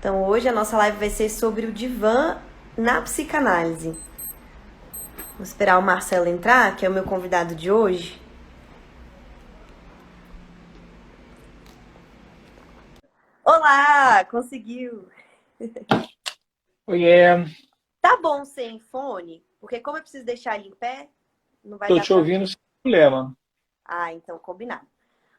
Então hoje a nossa live vai ser sobre o divã na psicanálise. Vou esperar o Marcelo entrar, que é o meu convidado de hoje. Olá, conseguiu. Oiê, Tá bom sem fone? Porque como eu preciso deixar ele em pé, não vai tô dar te pra... ouvindo sem problema. Ah, então combinado.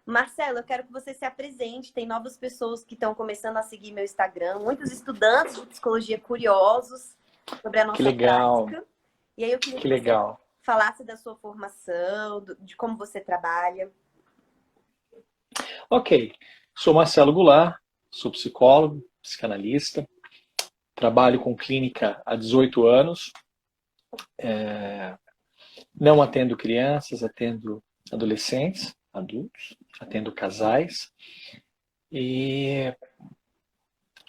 Marcelo, eu quero que você se apresente. Tem novas pessoas que estão começando a seguir meu Instagram, muitos estudantes de psicologia curiosos sobre a Que nossa legal, prática. E aí eu queria que que você legal. falasse da sua formação, de como você trabalha. Ok, sou Marcelo Goulart, sou psicólogo, psicanalista, trabalho com clínica há 18 anos, não atendo crianças, atendo adolescentes, adultos, atendo casais e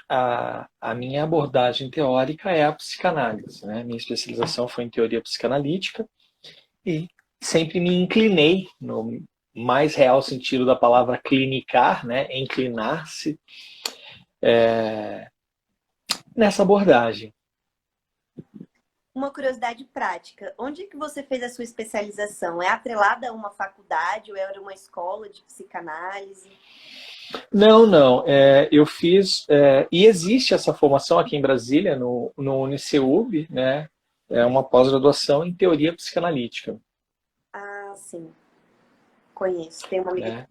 a minha abordagem teórica é a psicanálise, né? Minha especialização foi em teoria psicanalítica e sempre me inclinei, no mais real sentido da palavra clinicar, né, inclinar-se, nessa abordagem. Uma curiosidade prática. Onde é que você fez a sua especialização? É atrelada a uma faculdade ou era uma escola de psicanálise? Não, não, eu fiz, e existe essa formação aqui em Brasília, no UniCeub, né, é uma pós-graduação em teoria psicanalítica, Ah, sim. Conheço. Tem uma amiga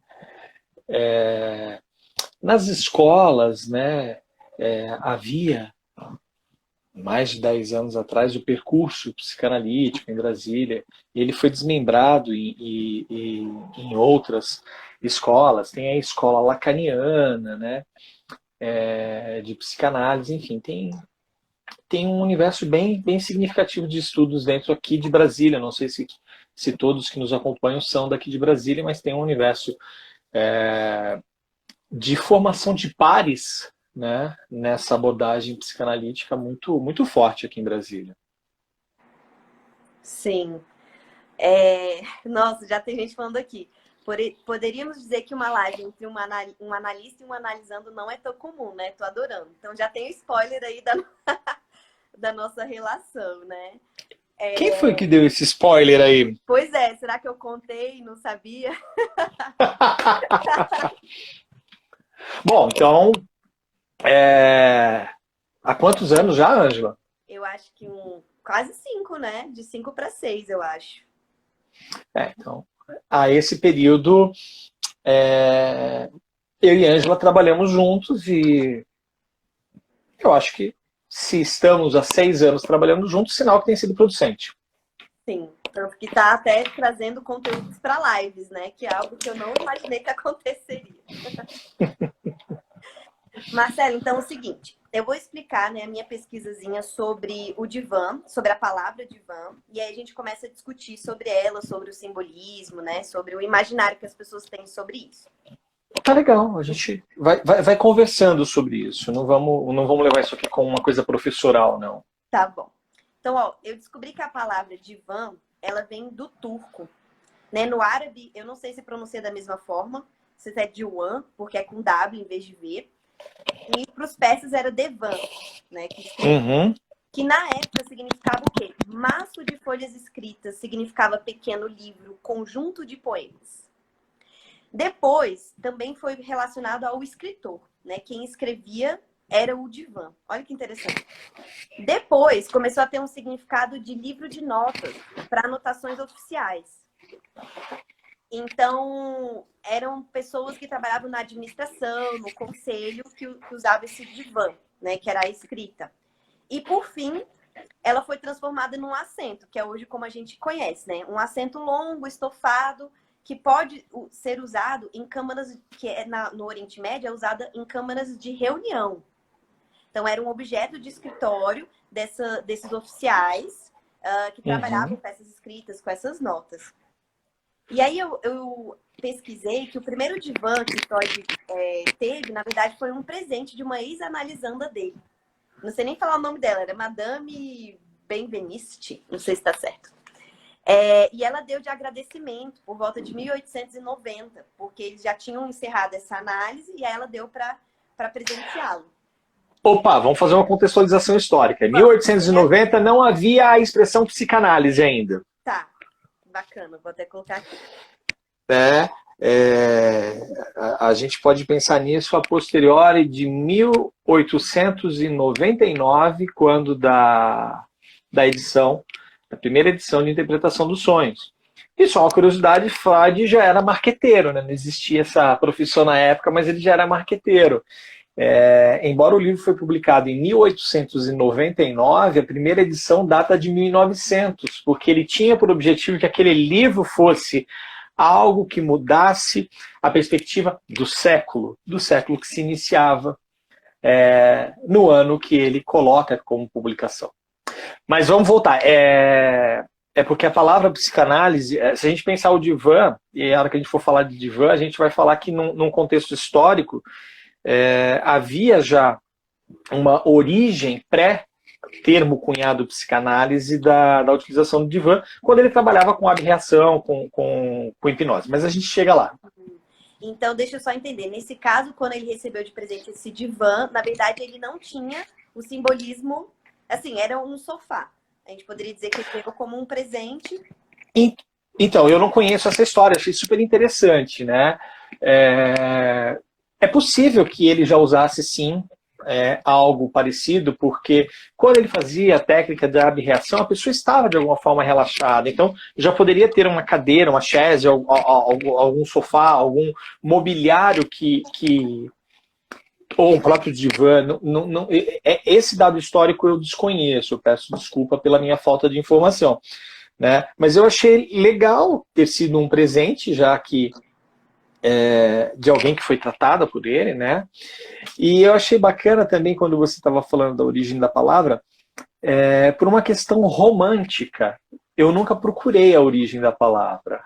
que... né. Nas escolas, né, havia mais de 10 anos atrás, o percurso psicanalítico em Brasília. Ele foi desmembrado em outras escolas. Tem a escola lacaniana, né, de psicanálise, enfim, tem um universo bem significativo de estudos dentro aqui de Brasília. Não sei se todos que nos acompanham são daqui de Brasília, mas tem um universo de formação de pares, né, nessa abordagem psicanalítica muito forte aqui em Brasília. Sim. Nossa, já tem gente falando aqui. Poderíamos dizer que uma live entre um analista e um analisando não é tão comum, né? Tô adorando. Então já tem o spoiler aí da nossa relação, né? Quem foi que deu esse spoiler aí? Pois é, será que eu contei e não sabia? Bom, então, há quantos anos já, Ângela? Eu acho que quase 5, né? De 5 para 6, eu acho. Então, há esse período, eu e Ângela trabalhamos juntos e eu acho que se estamos há 6 anos trabalhando juntos, sinal que tem sido producente. Sim, tanto que tá até trazendo conteúdos para lives, né? Que é algo que eu não imaginei que aconteceria. Marcelo, então é o seguinte, eu vou explicar, né, a minha pesquisazinha sobre o divã, sobre a palavra divã, e aí a gente começa a discutir sobre ela, sobre o simbolismo, né, sobre o imaginário que as pessoas têm sobre isso. Tá legal, a gente vai conversando sobre isso. Não vamos levar isso aqui como uma coisa professoral, não. Tá bom. Então, ó, eu descobri que a palavra divã, ela vem do turco, né? No árabe, eu não sei se pronuncia da mesma forma, se é diwan, porque é com W em vez de V, e para os persas era devan, né, que escrevia. Uhum. Que na época significava o quê? Maço de folhas escritas, significava pequeno livro, conjunto de poemas. Depois, também foi relacionado ao escritor, né? Quem escrevia era o divã. Olha que interessante. Depois, começou a ter um significado de livro de notas para anotações oficiais. Então, eram pessoas que trabalhavam na administração, no conselho, que usavam esse divã, né? Que era a escrita. E, por fim, ela foi transformada num assento, que é hoje como a gente conhece, né? Um assento longo, estofado, que pode ser usado em câmaras, que no Oriente Médio é usada em câmaras de reunião. Então, era um objeto de escritório desses oficiais que trabalhavam Uhum. com essas escritas, com essas notas. E aí eu pesquisei que o primeiro divã que Freud teve, na verdade, foi um presente de uma ex-analisanda dele. Não sei nem falar o nome dela, era Madame Benveniste, não sei se está certo. E ela deu de agradecimento por volta de 1890, porque eles já tinham encerrado essa análise e aí ela deu para presenteá-lo. Opa, vamos fazer uma contextualização histórica. Em 1890 não havia a expressão psicanálise ainda. Tá, bacana, vou até colocar aqui. Né? A gente pode pensar nisso a posteriori de 1899, quando da edição, da primeira edição de Interpretação dos Sonhos. E só uma curiosidade, Freud já era marqueteiro, né? Não existia essa profissão na época, mas ele já era marqueteiro. Embora o livro foi publicado em 1899, a primeira edição data de 1900, porque ele tinha por objetivo que aquele livro fosse algo que mudasse a perspectiva do século que se iniciava no ano que ele coloca como publicação. Mas vamos voltar. Porque a palavra psicanálise, se a gente pensar o divã, e a hora que a gente for falar de divã, a gente vai falar que num contexto histórico havia já uma origem pré-termo cunhado psicanálise da utilização do divã, quando ele trabalhava com abreação, com hipnose. Mas a gente chega lá. Então, deixa eu só entender. Nesse caso, quando ele recebeu de presente esse divã, na verdade, ele não tinha o simbolismo, assim, era um sofá. A gente poderia dizer que ele pegou como um presente. Então, eu não conheço essa história, achei super interessante, né? É possível que ele já usasse, sim, algo parecido, porque quando ele fazia a técnica da abreação, a pessoa estava de alguma forma relaxada. Então, já poderia ter uma cadeira, uma chaise, algum sofá, algum mobiliário ou um próprio divã. Esse dado histórico eu desconheço, eu peço desculpa pela minha falta de informação, né? Mas eu achei legal ter sido um presente, já que de alguém que foi tratada por ele, né? E eu achei bacana também quando você estava falando da origem da palavra, por uma questão romântica. Eu nunca procurei a origem da palavra.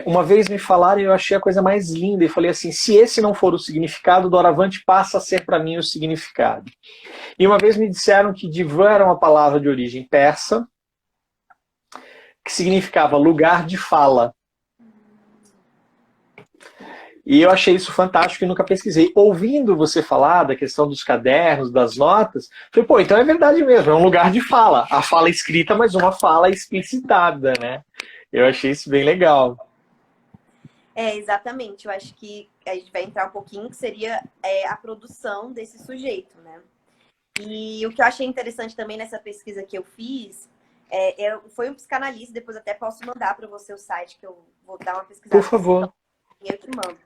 Uma vez me falaram e eu achei a coisa mais linda e falei assim, se esse não for o significado, doravante passa a ser para mim o significado. E uma vez me disseram que divã era uma palavra de origem persa, que significava lugar de fala. E eu achei isso fantástico e nunca pesquisei. Ouvindo você falar da questão dos cadernos, das notas, falei, pô, então é verdade mesmo, é um lugar de fala. A fala escrita, mas uma fala explicitada, né? Eu achei isso bem legal. Exatamente. Eu acho que a gente vai entrar um pouquinho, que seria a produção desse sujeito, né? E o que eu achei interessante também nessa pesquisa que eu fiz, foi um psicanalista, depois até posso mandar para você o site, que eu vou dar uma pesquisada. Por favor. Eu te mando.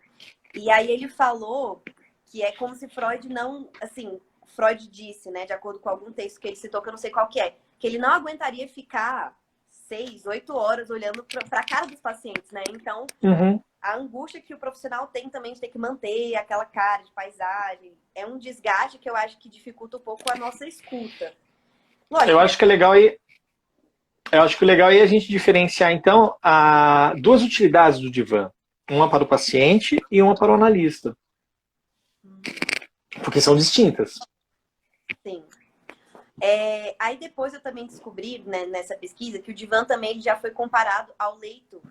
E aí ele falou que é como se Freud não, assim, Freud disse, né, de acordo com algum texto que ele citou, que eu não sei qual que ele não aguentaria ficar 6, 8 horas olhando para a cara dos pacientes, né? Então, a angústia que o profissional tem também de ter que manter aquela cara de paisagem, é um desgaste que eu acho que dificulta um pouco a nossa escuta. Lógico, eu acho que é legal aí. Eu acho que o legal é a gente diferenciar, então, duas utilidades do divã. Uma para o paciente e uma para o analista. Porque são distintas. Sim. Aí depois eu também descobri, né, nessa pesquisa, que o divã também ele já foi comparado ao leito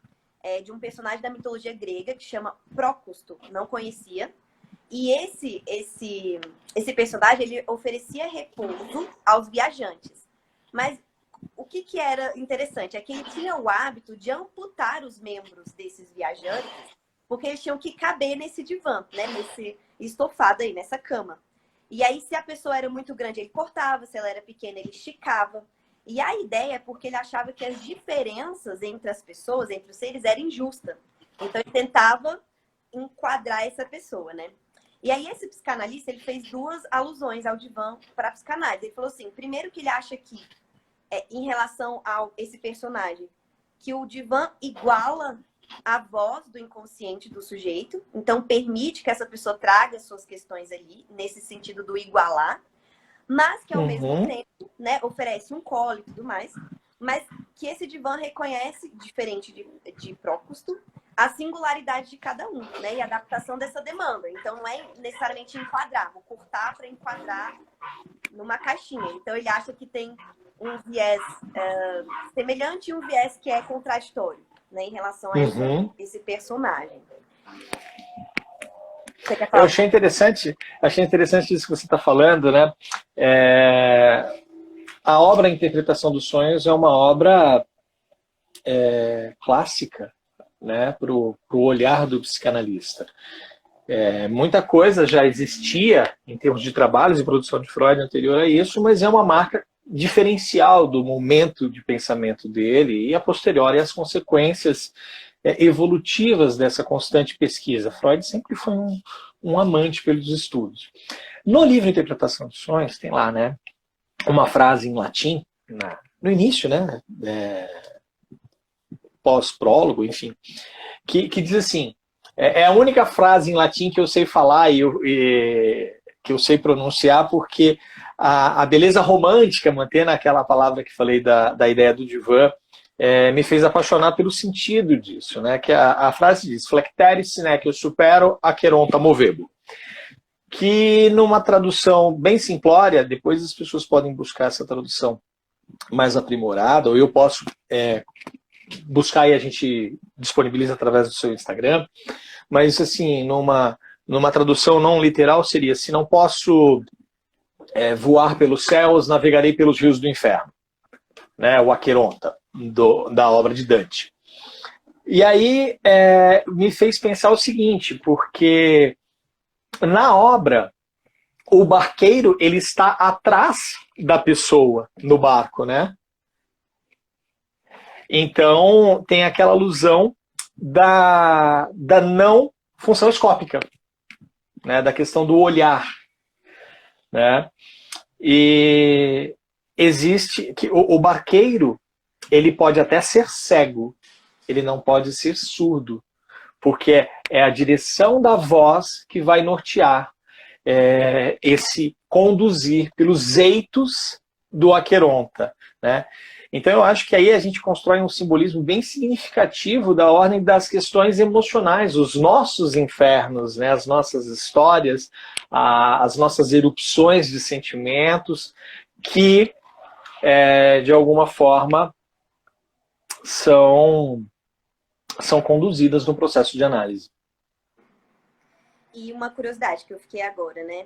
de um personagem da mitologia grega que chama Prócusto. Não conhecia. E esse personagem ele oferecia repouso aos viajantes. Mas o que era interessante é que ele tinha o hábito de amputar os membros desses viajantes, porque eles tinham que caber nesse divã, né? Nesse estofado aí, nessa cama. E aí, se a pessoa era muito grande, ele cortava, se ela era pequena, ele esticava. E a ideia é porque ele achava que as diferenças entre as pessoas, entre os seres, eram injustas. Então, ele tentava enquadrar essa pessoa, né? E aí, esse psicanalista, ele fez duas alusões ao divã para a psicanálise. Ele falou assim, primeiro que ele acha que, em relação a esse personagem, que o divã iguala a voz do inconsciente do sujeito, então permite que essa pessoa traga suas questões ali, nesse sentido do igualar, mas que ao mesmo tempo, né, oferece um colo e tudo mais, mas que esse divã reconhece, diferente de Prócusto, a singularidade de cada um, né, e a adaptação dessa demanda. Então não é necessariamente enquadrar, vou cortar para enquadrar numa caixinha. Então ele acha que tem um viés semelhante e um viés que é contraditório, né, em relação a esse personagem. Você quer Eu falar? achei interessante isso que você está falando, né? A obra A Interpretação dos Sonhos é uma obra clássica, né, para o olhar do psicanalista. Muita coisa já existia em termos de trabalhos e produção de Freud anterior a isso, mas é uma marca diferencial do momento de pensamento dele e, a posteriori, as consequências evolutivas dessa constante pesquisa. Freud sempre foi um amante pelos estudos. No livro Interpretação dos Sonhos, tem lá, né, uma frase em latim, no início, né, pós-prólogo, enfim, que diz assim, é a única frase em latim que eu sei falar que eu sei pronunciar, porque a beleza romântica, mantendo aquela palavra que falei da ideia do divã, me fez apaixonar pelo sentido disso, né? Que a frase diz, flecteris sine que eu supero aqueronta movebo. Que numa tradução bem simplória, depois as pessoas podem buscar essa tradução mais aprimorada, ou eu posso buscar e a gente disponibiliza através do seu Instagram, mas assim, numa tradução não literal seria, se não posso voar pelos céus, navegarei pelos rios do inferno, né? O Aqueronta, da obra de Dante. E aí me fez pensar o seguinte, porque na obra o barqueiro ele está atrás da pessoa no barco, né? Então tem aquela alusão da não função escópica, né? Da questão do olhar, né? E existe que o barqueiro ele pode até ser cego, ele não pode ser surdo, porque é a direção da voz que vai nortear esse conduzir pelos eitos do Aqueronta, né? Então eu acho que aí a gente constrói um simbolismo bem significativo da ordem das questões emocionais, os nossos infernos, né? As nossas histórias, as nossas erupções de sentimentos que, de alguma forma, são conduzidas no processo de análise. E uma curiosidade que eu fiquei agora, né?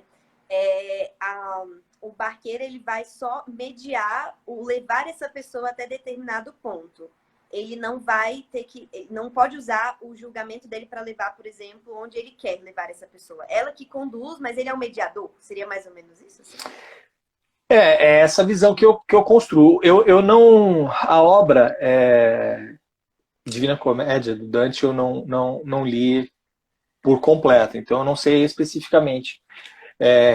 O barqueiro ele vai só mediar, levar essa pessoa até determinado ponto. Ele não vai ter não pode usar o julgamento dele para levar, por exemplo, onde ele quer levar essa pessoa. Ela que conduz, mas ele é o mediador. Seria mais ou menos isso? Assim? É essa visão que eu construo. Eu não. A obra Divina Comédia do Dante eu não li por completo, então eu não sei especificamente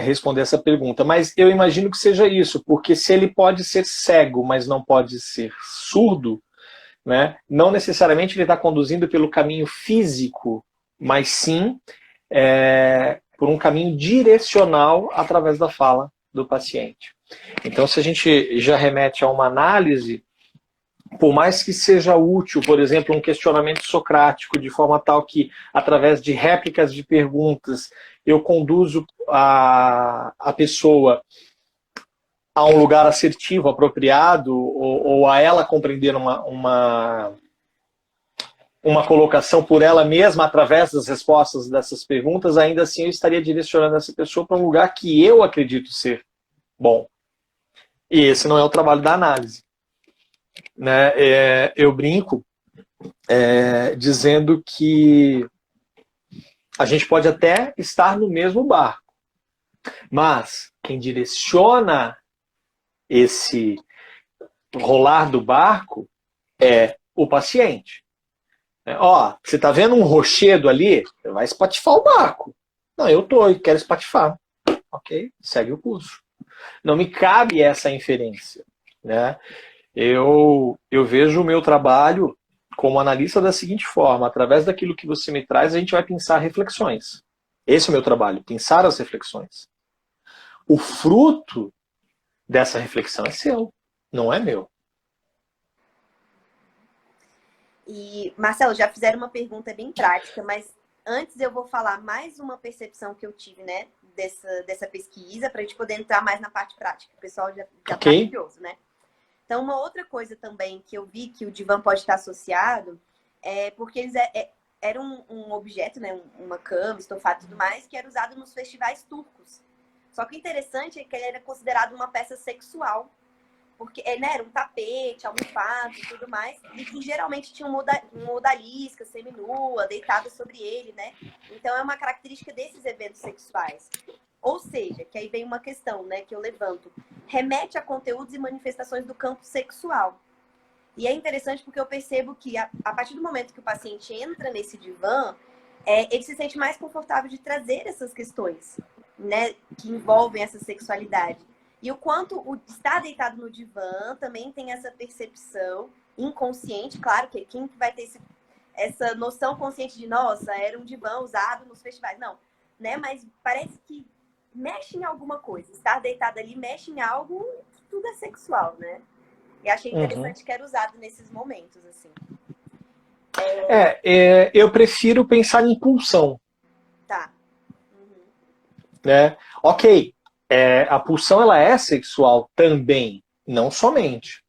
responder essa pergunta, mas eu imagino que seja isso, porque se ele pode ser cego, mas não pode ser surdo, né, não necessariamente ele está conduzindo pelo caminho físico, mas sim por um caminho direcional através da fala do paciente. Então, se a gente já remete a uma análise, por mais que seja útil, por exemplo, um questionamento socrático, de forma tal que, através de réplicas de perguntas, eu conduzo a pessoa a um lugar assertivo, apropriado, ou a ela compreender uma colocação por ela mesma através das respostas dessas perguntas, ainda assim eu estaria direcionando essa pessoa para um lugar que eu acredito ser bom. E esse não é o trabalho da análise. Né? Eu brinco dizendo que a gente pode até estar no mesmo barco, mas quem direciona esse rolar do barco é o paciente. Você está vendo um rochedo ali? Vai espatifar o barco. Não, eu quero espatifar. Ok, segue o curso. Não me cabe essa inferência, né? Eu vejo o meu trabalho como analista da seguinte forma: através daquilo que você me traz, a gente vai pensar reflexões. Esse é o meu trabalho, pensar as reflexões. O fruto dessa reflexão é seu, não é meu. E, Marcelo, já fizeram uma pergunta bem prática, mas antes eu vou falar mais uma percepção que eu tive, né, dessa pesquisa, para a gente poder entrar mais na parte prática. O pessoal já tá curioso, né? Então, uma outra coisa também que eu vi que o divã pode estar associado porque eles era um objeto, né, uma cama, estofado e tudo mais, que era usado nos festivais turcos. Só que o interessante é que ele era considerado uma peça sexual, porque né, era um tapete, almofado e tudo mais, e que geralmente tinha uma odalisca seminua, deitada sobre ele, né? Então é uma característica desses eventos sexuais. Ou seja, que aí vem uma questão, né, que eu levanto, remete a conteúdos e manifestações do campo sexual. E é interessante porque eu percebo que a partir do momento que o paciente entra nesse divã, ele se sente mais confortável de trazer essas questões, né, que envolvem essa sexualidade. E o quanto o estar deitado no divã também tem essa percepção inconsciente, claro que quem vai ter essa noção consciente de, nossa, era um divã usado nos festivais. Não, né, mas parece que mexe em alguma coisa. Estar deitado ali mexe em algo que tudo é sexual, né? E achei interessante que era usado nesses momentos, assim. Eu prefiro pensar em pulsão. Tá. Né? Ok, a pulsão ela é sexual também, não somente.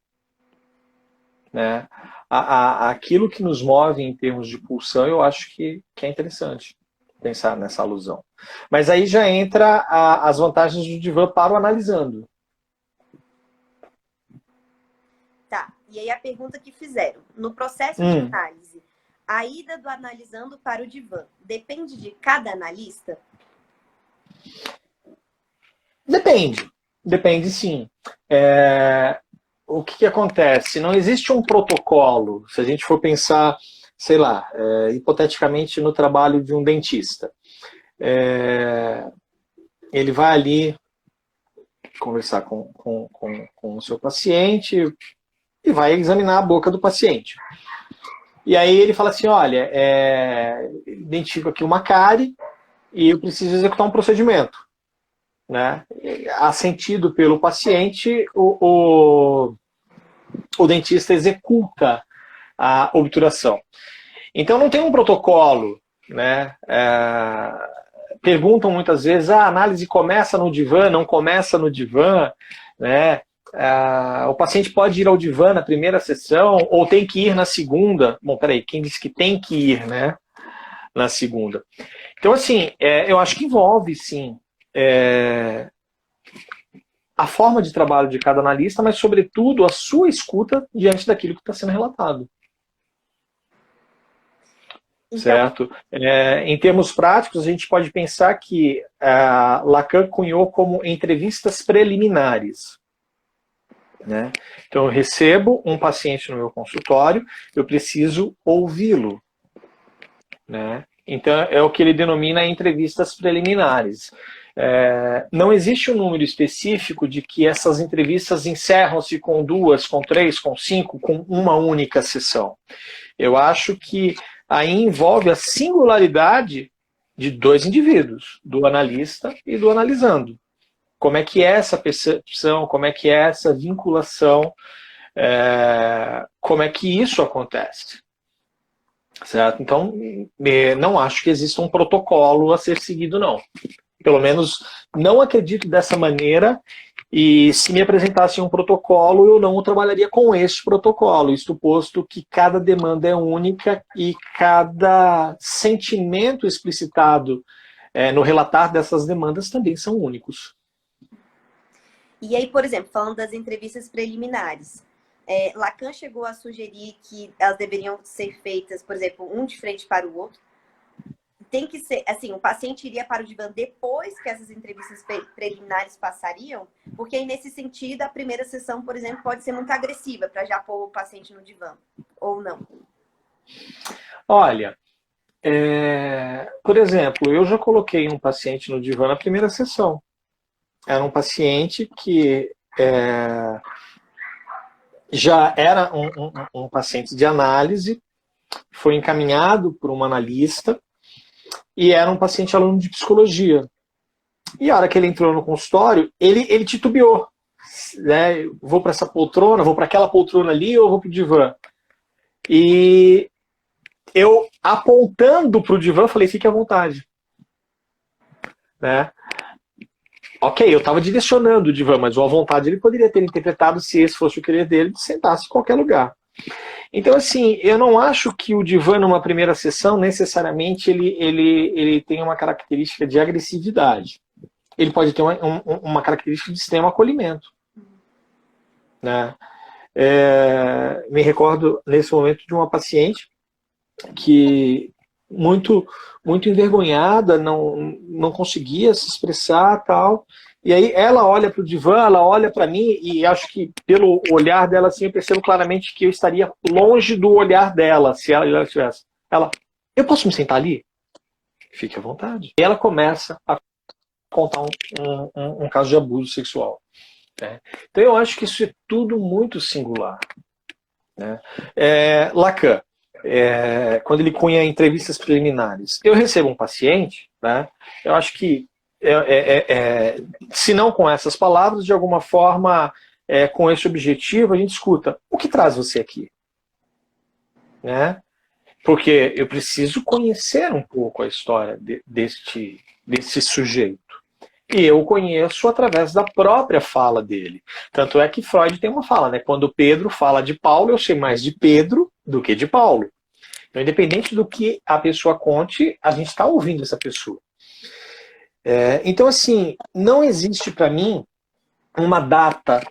Né? Aquilo que nos move em termos de pulsão, eu acho que é interessante pensar nessa alusão. Mas aí já entra as vantagens do divã para o analisando. Tá. E aí a pergunta que fizeram. No processo de análise, a ida do analisando para o divã depende de cada analista? Depende. Depende, sim. O que acontece? Não existe um protocolo. Se a gente for pensar, sei lá, hipoteticamente no trabalho de um dentista. Ele vai ali conversar com o seu paciente e vai examinar a boca do paciente. E aí ele fala assim, olha, identifico aqui uma cárie e eu preciso executar um procedimento. Né? Assentido pelo paciente, o dentista executa a obturação. Então não tem um protocolo. Né? Perguntam muitas vezes, a análise começa no divã, não começa no divã, né? O paciente pode ir ao divã na primeira sessão ou tem que ir na segunda. Bom, peraí, quem disse que tem que ir, né, na segunda? Então, assim, eu acho que envolve, sim, a forma de trabalho de cada analista, mas, sobretudo, a sua escuta diante daquilo que está sendo relatado. Então, certo? Em termos práticos, a gente pode pensar que Lacan cunhou como entrevistas preliminares. Né? Então, eu recebo um paciente no meu consultório, eu preciso ouvi-lo. Né? Então, é o que ele denomina entrevistas preliminares. Não existe um número específico de que essas entrevistas encerram-se com 2, com 3, com 5, com uma única sessão. Eu acho que aí envolve a singularidade de dois indivíduos, do analista e do analisando. Como é que é essa percepção, como é que é essa vinculação, como é que isso acontece. Certo? Então, não acho que exista um protocolo a ser seguido, não. Pelo menos, não acredito dessa maneira, e se me apresentassem um protocolo, eu não o trabalharia com este protocolo, isto posto que cada demanda é única e cada sentimento explicitado no relatar dessas demandas também são únicos. E aí, por exemplo, falando das entrevistas preliminares, Lacan chegou a sugerir que elas deveriam ser feitas, por exemplo, um de frente para o outro. Tem que ser, assim, o paciente iria para o divã depois que essas entrevistas preliminares passariam, porque aí, nesse sentido, a primeira sessão, por exemplo, pode ser muito agressiva para já pôr o paciente no divã, ou não? Olha, por exemplo, eu já coloquei um paciente no divã na primeira sessão. Era um paciente que já era um paciente de análise, foi encaminhado por uma analista e era um paciente aluno de psicologia. E a hora que ele entrou no consultório, ele titubeou. Né? Vou para essa poltrona, vou para aquela poltrona ali ou vou para o divã? E eu, apontando para o divã, falei, fique à vontade. Né? Ok, eu estava direcionando o divã, mas o à vontade ele poderia ter interpretado, se esse fosse o querer dele, de sentar-se em qualquer lugar. Então, assim, eu não acho que o divã, numa primeira sessão, necessariamente ele tem uma característica de agressividade. Ele pode ter uma característica de extremo acolhimento, né? Me recordo, nesse momento, de uma paciente que, muito envergonhada, não conseguia se expressar, tal. E aí ela olha para o divã, ela olha para mim, e acho que pelo olhar dela, assim, eu percebo claramente que eu estaria longe do olhar dela, se ela estivesse. Ela, eu posso me sentar ali? Fique à vontade. E ela começa a contar um caso de abuso sexual, né? Então eu acho que isso é tudo muito singular, né? Lacan, quando ele cunha entrevistas preliminares, eu recebo um paciente, né? Eu acho que se não com essas palavras, de alguma forma, com esse objetivo, a gente escuta: o que traz você aqui? Né? Porque eu preciso conhecer um pouco a história desse sujeito. E eu conheço através da própria fala dele. Tanto é que Freud tem uma fala, né? Quando Pedro fala de Paulo, eu sei mais de Pedro do que de Paulo. Então, independente do que a pessoa conte, a gente está ouvindo essa pessoa. Então, assim, não existe para mim uma data,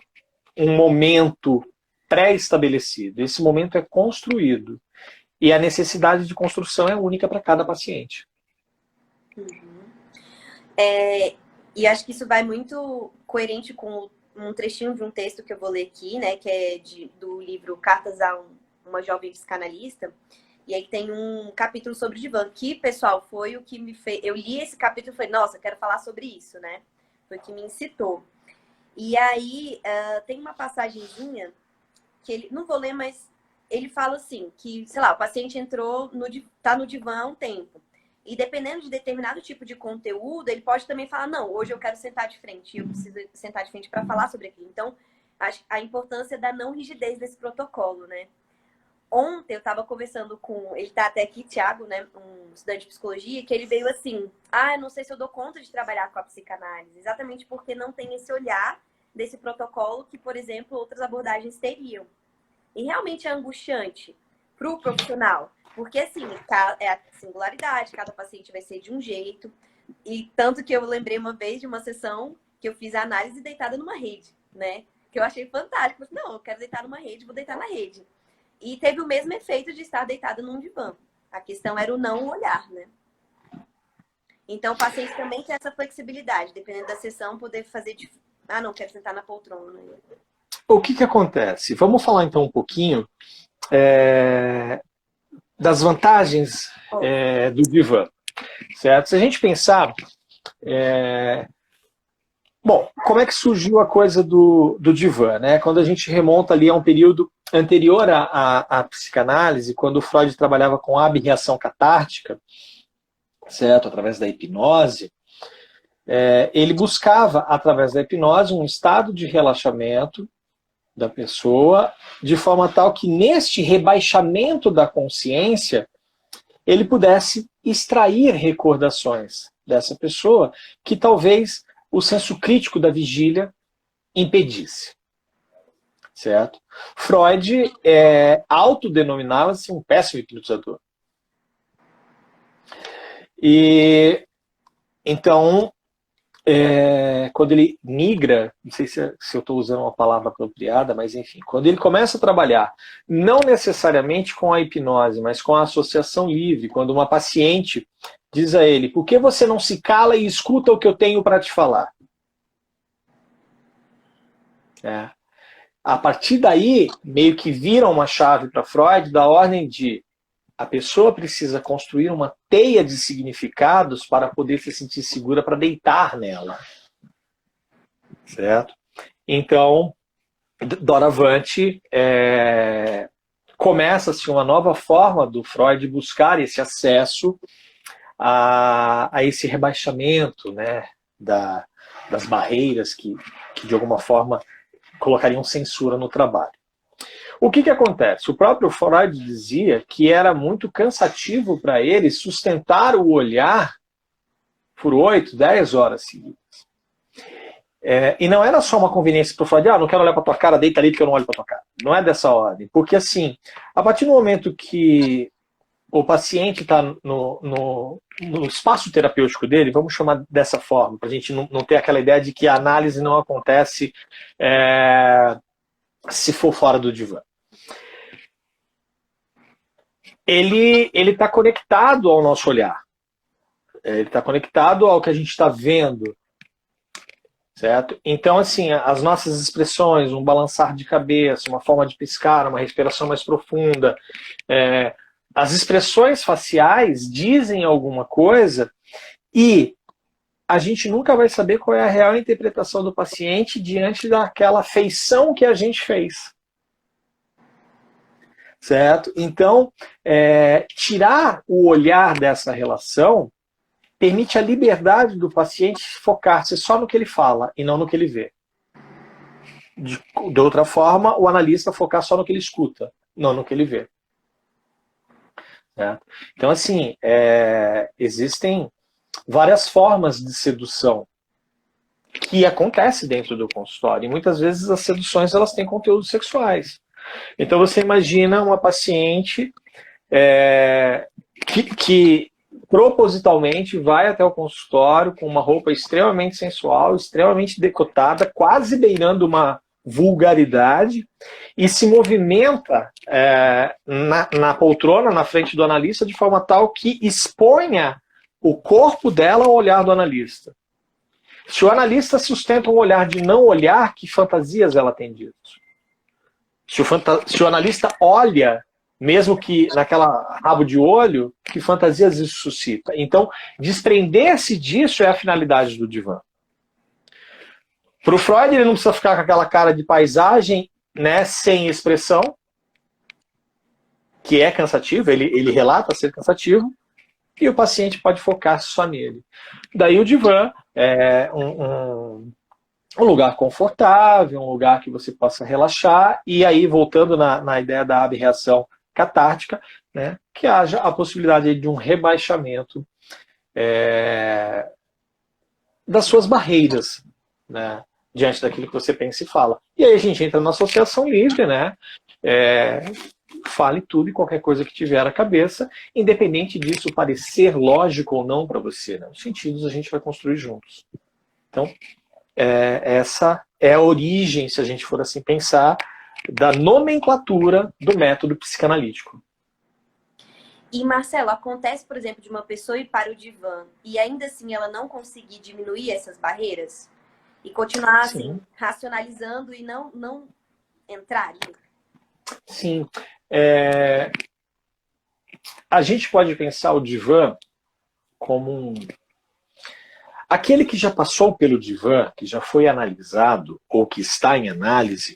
um momento pré-estabelecido. Esse momento é construído. E a necessidade de construção é única para cada paciente. E acho que isso vai muito coerente com um trechinho de um texto que eu vou ler aqui, né? Que é do livro Cartas a uma Jovem Psicanalista. E aí tem um capítulo sobre o divã, que, pessoal, foi o que me fez... Eu li esse capítulo e falei, nossa, quero falar sobre isso, né? Foi o que me incitou. E aí tem uma passagenzinha que ele... Não vou ler, mas ele fala assim, que, sei lá, o paciente tá no divã há um tempo. E dependendo de determinado tipo de conteúdo, ele pode também falar, não, hoje eu quero sentar de frente, eu preciso sentar de frente para falar sobre aquilo. Então, a importância da não rigidez desse protocolo, né? Ontem eu estava conversando com, ele tá até aqui, Thiago, né, um estudante de psicologia, que ele veio assim, eu não sei se eu dou conta de trabalhar com a psicanálise, exatamente porque não tem esse olhar desse protocolo que, por exemplo, outras abordagens teriam. E realmente é angustiante para o profissional, porque assim, é a singularidade, cada paciente vai ser de um jeito, e tanto que eu lembrei uma vez de uma sessão que eu fiz a análise deitada numa rede, né, que eu achei fantástico, não, eu quero deitar numa rede, vou deitar na rede. E teve o mesmo efeito de estar deitada num divã. A questão era o não olhar, né? Então, o paciente também tem essa flexibilidade, dependendo da sessão, poder fazer... não, quero sentar na poltrona. O que acontece? Vamos falar, então, um pouquinho das vantagens do divã, certo? Se a gente pensar... Bom, como é que surgiu a coisa do divã, né? Quando a gente remonta ali a um período anterior à psicanálise, quando o Freud trabalhava com a abreação catártica, certo? Através da hipnose, ele buscava, através da hipnose, um estado de relaxamento da pessoa, de forma tal que neste rebaixamento da consciência, ele pudesse extrair recordações dessa pessoa que talvez o senso crítico da vigília impedisse. Certo? Freud autodenominava-se um péssimo hipnotizador. E então, quando ele migra, não sei se eu estou usando uma palavra apropriada, mas enfim, quando ele começa a trabalhar, não necessariamente com a hipnose, mas com a associação livre, quando uma paciente diz a ele, por que você não se cala e escuta o que eu tenho para te falar? A partir daí, meio que vira uma chave para Freud da ordem de a pessoa precisa construir uma teia de significados para poder se sentir segura para deitar nela. Certo? Então, doravante, começa-se uma nova forma do Freud buscar esse acesso a esse rebaixamento, né, das barreiras que de alguma forma colocariam censura no trabalho. O que acontece? O próprio Freud dizia que era muito cansativo para ele sustentar o olhar por 8, 10 horas seguidas. E não era só uma conveniência para o Freud, não quero olhar para tua cara, deita ali que eu não olho para tua cara. Não é dessa ordem. Porque, assim, a partir do momento que o paciente está no espaço terapêutico dele, vamos chamar dessa forma, para a gente não ter aquela ideia de que a análise não acontece se for fora do divã. Ele está conectado ao nosso olhar. Ele está conectado ao que a gente está vendo. Certo? Então, assim, as nossas expressões, um balançar de cabeça, uma forma de piscar, uma respiração mais profunda, as expressões faciais dizem alguma coisa e a gente nunca vai saber qual é a real interpretação do paciente diante daquela feição que a gente fez. Certo? Então, tirar o olhar dessa relação permite a liberdade do paciente focar-se só no que ele fala e não no que ele vê. De outra forma, o analista focar só no que ele escuta, não no que ele vê. Certo? Então, assim, existem várias formas de sedução que acontece dentro do consultório. E muitas vezes as seduções elas têm conteúdos sexuais. Então você imagina uma paciente que propositalmente vai até o consultório com uma roupa extremamente sensual, extremamente decotada, quase beirando uma vulgaridade, e se movimenta na poltrona, na frente do analista, de forma tal que exponha o corpo dela ao olhar do analista. Se o analista sustenta um olhar de não olhar, que fantasias ela tem disso? Se o analista olha, mesmo que naquela rabo de olho, que fantasias isso suscita? Então, desprender-se disso é a finalidade do divã. Para o Freud, ele não precisa ficar com aquela cara de paisagem, né, sem expressão, que é cansativo, ele relata ser cansativo, e o paciente pode focar só nele. Daí o divã é um lugar confortável, um lugar que você possa relaxar, e aí, voltando na ideia da abreação catártica, né, que haja a possibilidade de um rebaixamento das suas barreiras, né, diante daquilo que você pensa e fala. E aí a gente entra na associação livre, né, fale tudo e qualquer coisa que tiver à cabeça, independente disso parecer lógico ou não para você, né, os sentidos a gente vai construir juntos. Então, essa é a origem, se a gente for assim pensar, da nomenclatura do método psicanalítico. E, Marcelo, acontece, por exemplo, de uma pessoa ir para o divã e ainda assim ela não conseguir diminuir essas barreiras? E continuar assim, racionalizando e não entrar ali? Sim. A gente pode pensar o divã como aquele que já passou pelo divã, que já foi analisado ou que está em análise,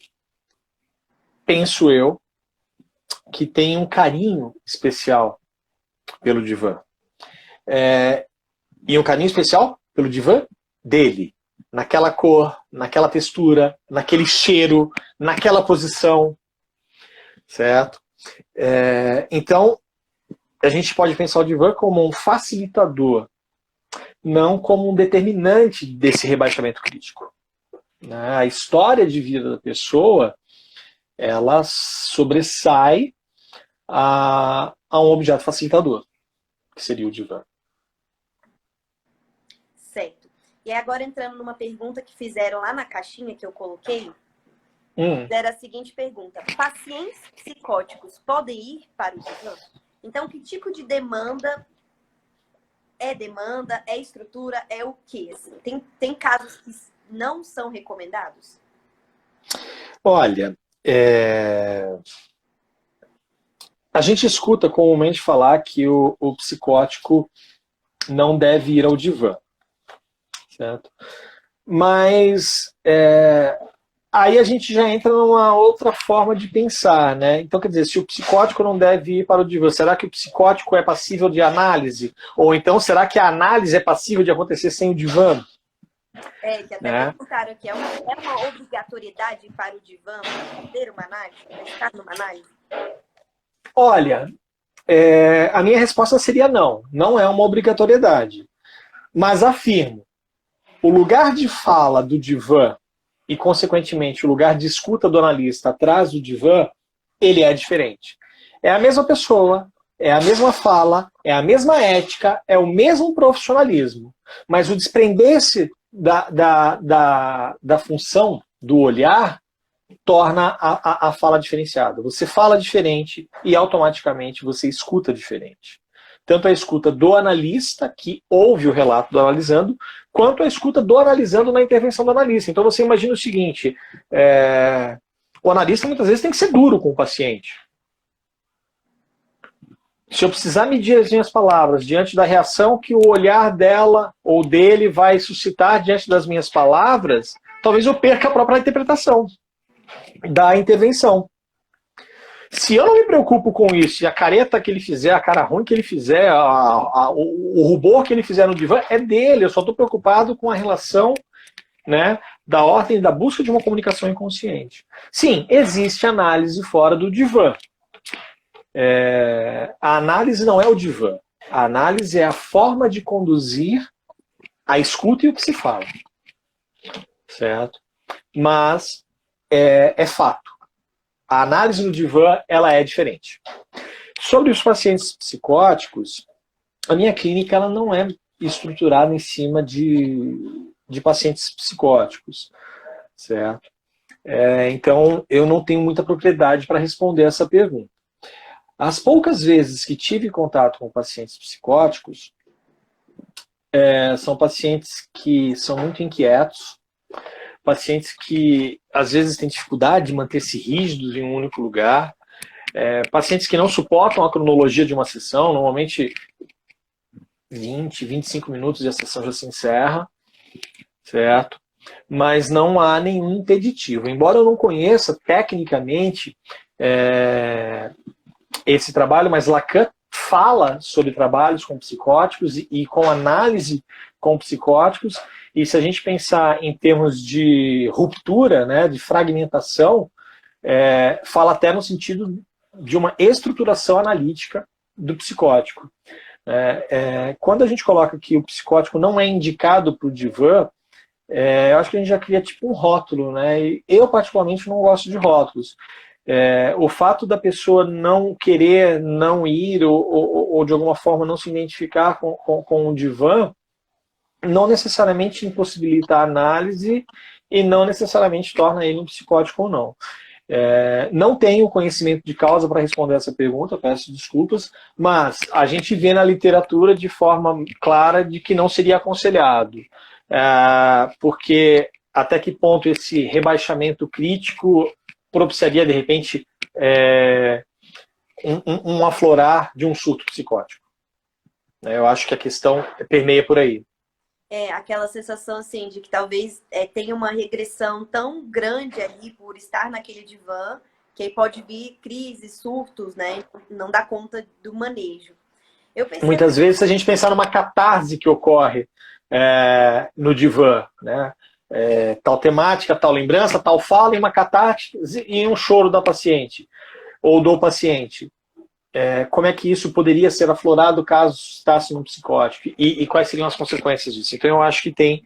penso eu, que tem um carinho especial pelo divã. E um carinho especial pelo divã dele. Naquela cor, naquela textura, naquele cheiro, naquela posição. Certo? Então, a gente pode pensar o divã como um facilitador, não como um determinante desse rebaixamento crítico. A história de vida da pessoa, ela sobressai a um objeto facilitador, que seria o divã. Certo. E agora entrando numa pergunta que fizeram lá na caixinha que eu coloquei, era a seguinte pergunta: pacientes psicóticos podem ir para o divã? Então, que tipo de demanda, é estrutura, é o quê? Assim, tem casos que não são recomendados? Olha, a gente escuta comumente falar que o psicótico não deve ir ao divã, certo? Mas aí a gente já entra numa outra forma de pensar, né? Então, quer dizer, se o psicótico não deve ir para o divã, será que o psicótico é passível de análise? Ou então, será que a análise é passível de acontecer sem o divã? Que até perguntaram aqui, é uma obrigatoriedade para o divã ter uma análise, para estar numa análise? Olha, a minha resposta seria não. Não é uma obrigatoriedade. Mas afirmo o lugar de fala do divã e, consequentemente, o lugar de escuta do analista atrás do divã, ele é diferente. É a mesma pessoa, é a mesma fala, é a mesma ética, é o mesmo profissionalismo. Mas o desprender-se da função do olhar torna a fala diferenciada. Você fala diferente e automaticamente você escuta diferente. Tanto a escuta do analista, que ouve o relato do analisando, quanto a escuta do analisando na intervenção do analista. Então você imagina o seguinte, o analista muitas vezes tem que ser duro com o paciente. Se eu precisar medir as minhas palavras diante da reação que o olhar dela ou dele vai suscitar diante das minhas palavras, talvez eu perca a própria interpretação da intervenção. Se eu não me preocupo com isso, e a careta que ele fizer, a cara ruim que ele fizer, o rubor que ele fizer no divã, é dele. Eu só estou preocupado com a relação, né, da ordem da busca de uma comunicação inconsciente. Sim, existe análise fora do divã. A análise não é o divã. A análise é a forma de conduzir a escuta e o que se fala. Certo? Mas é fato. A análise no divã, ela é diferente. Sobre os pacientes psicóticos, a minha clínica ela não é estruturada em cima de pacientes psicóticos, certo? Então, eu não tenho muita propriedade para responder essa pergunta. As poucas vezes que tive contato com pacientes psicóticos, são pacientes que são muito inquietos, pacientes que às vezes têm dificuldade de manter-se rígidos em um único lugar, pacientes que não suportam a cronologia de uma sessão, normalmente 20, 25 minutos e a sessão já se encerra, certo? Mas não há nenhum impeditivo. Embora eu não conheça tecnicamente esse trabalho, mas Lacan fala sobre trabalhos com psicóticos e com análise com psicóticos, e se a gente pensar em termos de ruptura, né, de fragmentação, fala até no sentido de uma estruturação analítica do psicótico. Quando a gente coloca que o psicótico não é indicado para o divã, eu acho que a gente já cria tipo um rótulo, né? E eu particularmente não gosto de rótulos. O fato da pessoa não querer não ir ou de alguma forma não se identificar com o divã não necessariamente impossibilita a análise e não necessariamente torna ele um psicótico ou não. Não tenho conhecimento de causa para responder essa pergunta, peço desculpas, mas a gente vê na literatura de forma clara de que não seria aconselhado, porque até que ponto esse rebaixamento crítico propiciaria, de repente, um aflorar de um surto psicótico. Eu acho que a questão permeia por aí. Aquela sensação assim de que talvez tenha uma regressão tão grande ali por estar naquele divã, que aí pode vir crises, surtos, né? Não dá conta do manejo. Muitas vezes, se a gente pensar numa catarse que ocorre no divã, né? Tal temática, tal lembrança, tal fala, e uma catarse e um choro da paciente, ou do paciente. Como é que isso poderia ser aflorado caso estasse no psicótico? E quais seriam as consequências disso? Então eu acho que tem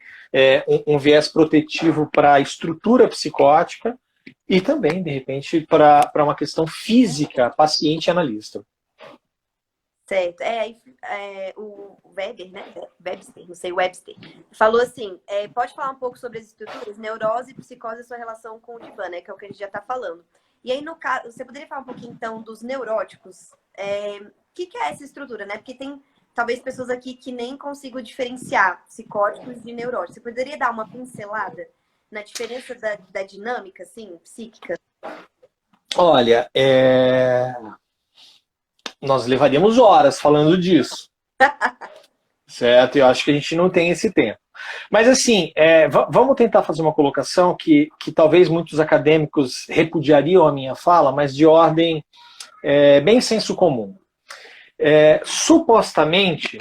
um viés protetivo para a estrutura psicótica e também, de repente, para uma questão física, paciente e analista. Certo. O Weber, né? Webster, não sei, Webster, falou assim, pode falar um pouco sobre as estruturas, neurose e psicose e sua relação com o divã, né? Que é o que a gente já está falando. E aí, no caso, você poderia falar um pouquinho, então, dos neuróticos? O que é essa estrutura, né? Porque tem, talvez, pessoas aqui que nem consigam diferenciar psicóticos de neuróticos. Você poderia dar uma pincelada na diferença da dinâmica, assim, psíquica? Olha, nós levaríamos horas falando disso. Certo? Eu acho que a gente não tem esse tempo. Mas assim, vamos tentar fazer uma colocação que talvez muitos acadêmicos repudiariam a minha fala, mas de ordem bem senso comum. Supostamente,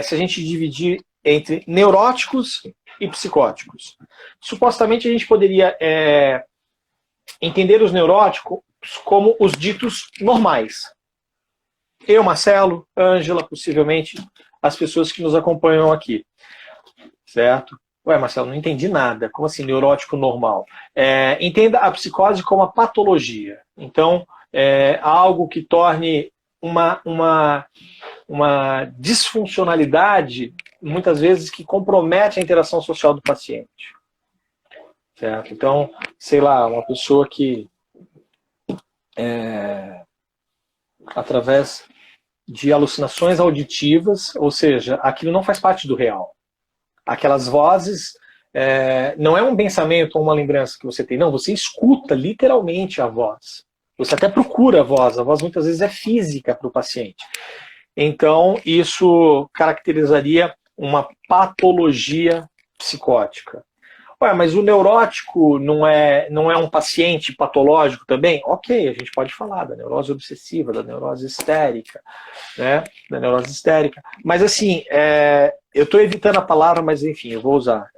se a gente dividir entre neuróticos e psicóticos, supostamente a gente poderia entender os neuróticos como os ditos normais. Eu, Marcelo, Ângela, possivelmente as pessoas que nos acompanham aqui. certo? Ué, Marcelo, não entendi nada. Como assim, neurótico normal? Entenda a psicose como uma patologia. Então, algo que torne uma disfuncionalidade, muitas vezes, que compromete a interação social do paciente. Certo? Então, sei lá, uma pessoa que, através de alucinações auditivas, ou seja, aquilo não faz parte do real. Aquelas vozes, não é um pensamento ou uma lembrança que você tem, não, você escuta literalmente a voz. Você até procura a voz muitas vezes é física para o paciente. Então, isso caracterizaria uma patologia psicótica. Ué, mas o neurótico não é um paciente patológico também? Ok, a gente pode falar da neurose obsessiva, da neurose histérica, né? Da neurose histérica. Mas assim, eu estou evitando a palavra, mas enfim, eu vou usar.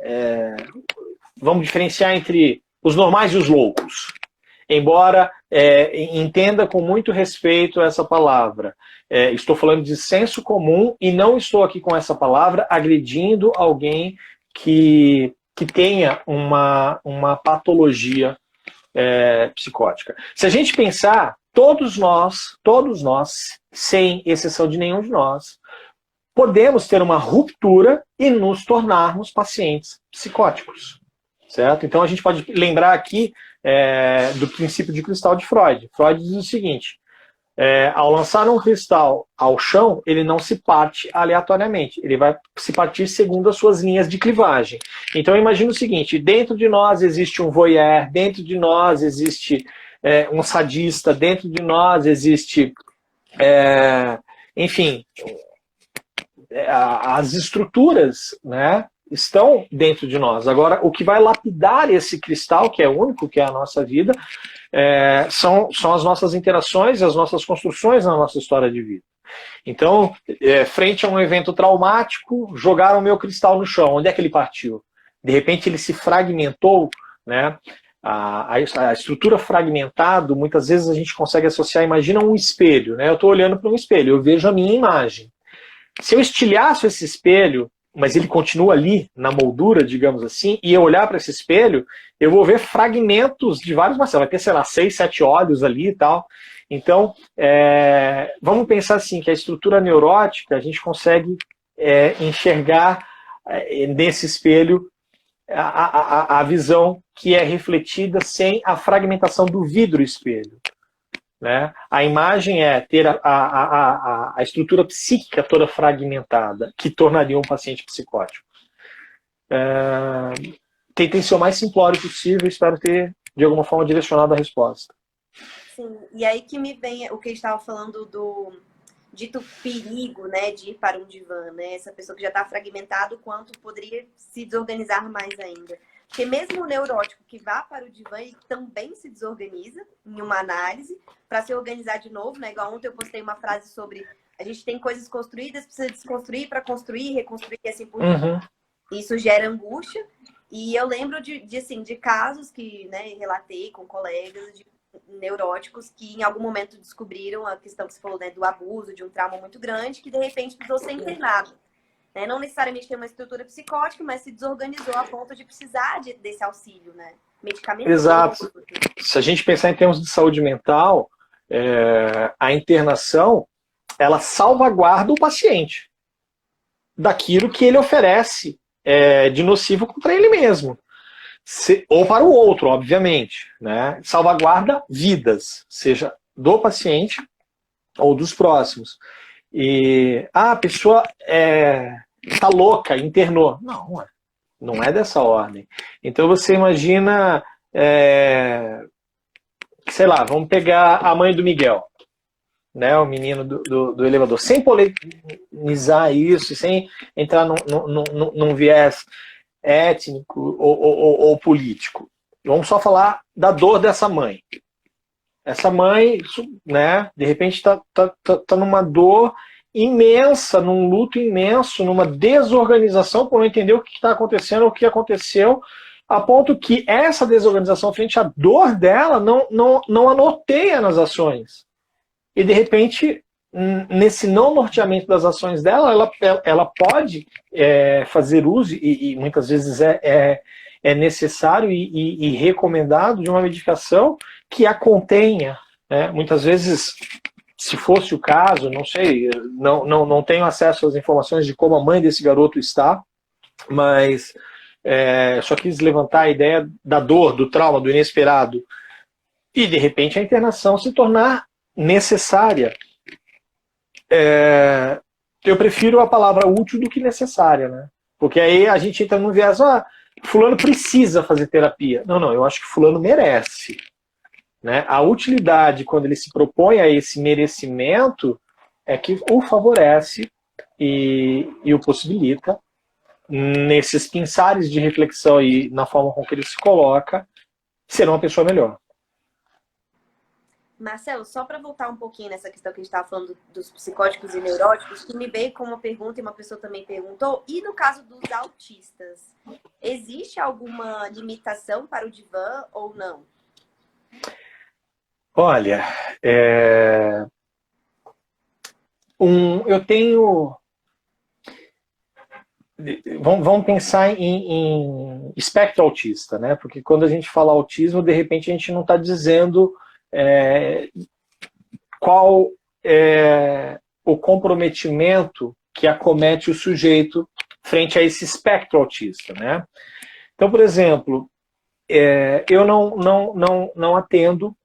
Vamos diferenciar entre os normais e os loucos. Embora entenda com muito respeito essa palavra. Estou falando de senso comum e não estou aqui com essa palavra agredindo alguém que tenha uma patologia psicótica. Se a gente pensar, todos nós, sem exceção de nenhum de nós, podemos ter uma ruptura e nos tornarmos pacientes psicóticos. Certo? Então a gente pode lembrar aqui do princípio de cristal de Freud. Freud diz o seguinte: ao lançar um cristal ao chão, ele não se parte aleatoriamente, ele vai se partir segundo as suas linhas de clivagem. Então imagina o seguinte: dentro de nós existe um voyeur, dentro de nós existe um sadista, dentro de nós existe, enfim, as estruturas, né, estão dentro de nós. Agora, o que vai lapidar esse cristal, que é único, que é a nossa vida, são as nossas interações, as nossas construções na nossa história de vida. Então, frente a um evento traumático, jogaram o meu cristal no chão. Onde é que ele partiu? De repente ele se fragmentou, né? A estrutura fragmentada, muitas vezes a gente consegue associar, imagina um espelho, né? Eu estou olhando para um espelho, eu vejo a minha imagem. Se eu estilhaço esse espelho, mas ele continua ali, na moldura, digamos assim, e eu olhar para esse espelho, eu vou ver fragmentos de vários Marcelo. Vai ter, sei lá, 6, 7 olhos ali e tal. Então, vamos pensar assim, que a estrutura neurótica, a gente consegue enxergar nesse espelho a visão que é refletida sem a fragmentação do vidro espelho. Né? A imagem é ter a estrutura psíquica toda fragmentada, que tornaria um paciente psicótico. Tentem ser o mais simplório possível, espero ter, de alguma forma, direcionado a resposta. Sim, e aí que me vem o que a gente estava falando do dito perigo, né, de ir para um divã, né? Essa pessoa que já está fragmentada, o quanto poderia se desorganizar mais ainda. Porque mesmo o neurótico que vá para o divã, ele também se desorganiza em uma análise para se organizar de novo, né? Igual ontem eu postei uma frase sobre a gente tem coisas construídas, precisa desconstruir para construir, reconstruir e assim por diante. Isso gera angústia. E eu lembro de casos que, né, relatei com colegas de neuróticos que em algum momento descobriram a questão que você falou, né, do abuso, de um trauma muito grande, que de repente precisou ser internado. Né? Não necessariamente tem uma estrutura psicótica, mas se desorganizou a ponto de precisar desse auxílio, né? Medicamentos. Exato. Se a gente pensar em termos de saúde mental, a internação, ela salvaguarda o paciente daquilo que ele oferece de nocivo contra ele mesmo. Ou para o outro, obviamente. Né? Salvaguarda vidas, seja do paciente ou dos próximos. E a pessoa está louca, internou. Não é dessa ordem. Então você imagina, sei lá, vamos pegar a mãe do Miguel, né, o menino do elevador, sem polemizar isso, sem entrar num viés étnico ou político. Vamos só falar da dor dessa mãe. Essa mãe, né, de repente está numa dor imensa, num luto imenso, numa desorganização por não entender o que está acontecendo, o que aconteceu, a ponto que essa desorganização frente à dor dela não anoteia nas ações. E de repente nesse não norteamento das ações dela, ela pode fazer uso, e muitas vezes é necessário e recomendado de uma medicação que a contenha, né? Muitas vezes, se fosse o caso, não sei, não tenho acesso às informações de como a mãe desse garoto está, mas só quis levantar a ideia da dor, do trauma, do inesperado, e de repente a internação se tornar necessária. Eu prefiro a palavra útil do que necessária, né? Porque aí a gente entra num viés, fulano precisa fazer terapia. Não, eu acho que fulano merece. Né? A utilidade, quando ele se propõe a esse merecimento, é que o favorece e o possibilita, nesses pinçares de reflexão e na forma com que ele se coloca, ser uma pessoa melhor. Marcelo, só para voltar um pouquinho nessa questão que a gente estava falando dos psicóticos e neuróticos, que me veio como uma pergunta e uma pessoa também perguntou, e no caso dos autistas, existe alguma limitação para o divã ou não? Olha, eu tenho... Vamos pensar em espectro autista, né? Porque quando a gente fala autismo, de repente a gente não está dizendo qual é o comprometimento que acomete o sujeito frente a esse espectro autista, né? Então, por exemplo, eu não atendo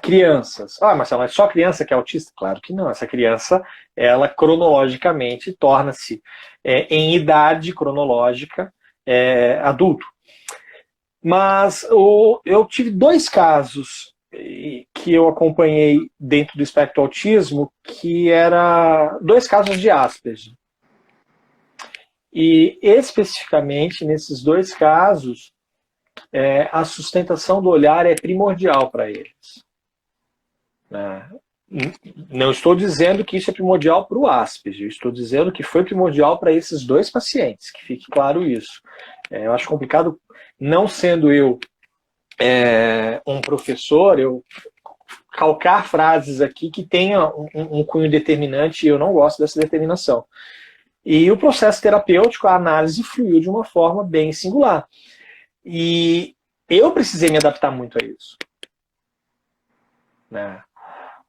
crianças. Marcelo, mas só criança que é autista? Claro que não. Essa criança, ela cronologicamente torna-se, em idade cronológica, adulto. Mas eu tive 2 casos que eu acompanhei dentro do espectro autismo, que era 2 casos de Asperger. E especificamente nesses 2 casos, a sustentação do olhar é primordial para eles. Não estou dizendo que isso é primordial para o Asperger, estou dizendo que foi primordial para esses 2 pacientes, que fique claro isso. Eu acho complicado, não sendo eu um professor, eu calcar frases aqui que tenham um cunho determinante, e eu não gosto dessa determinação. E o processo terapêutico, a análise fluiu de uma forma bem singular. E eu precisei me adaptar muito a isso. Né?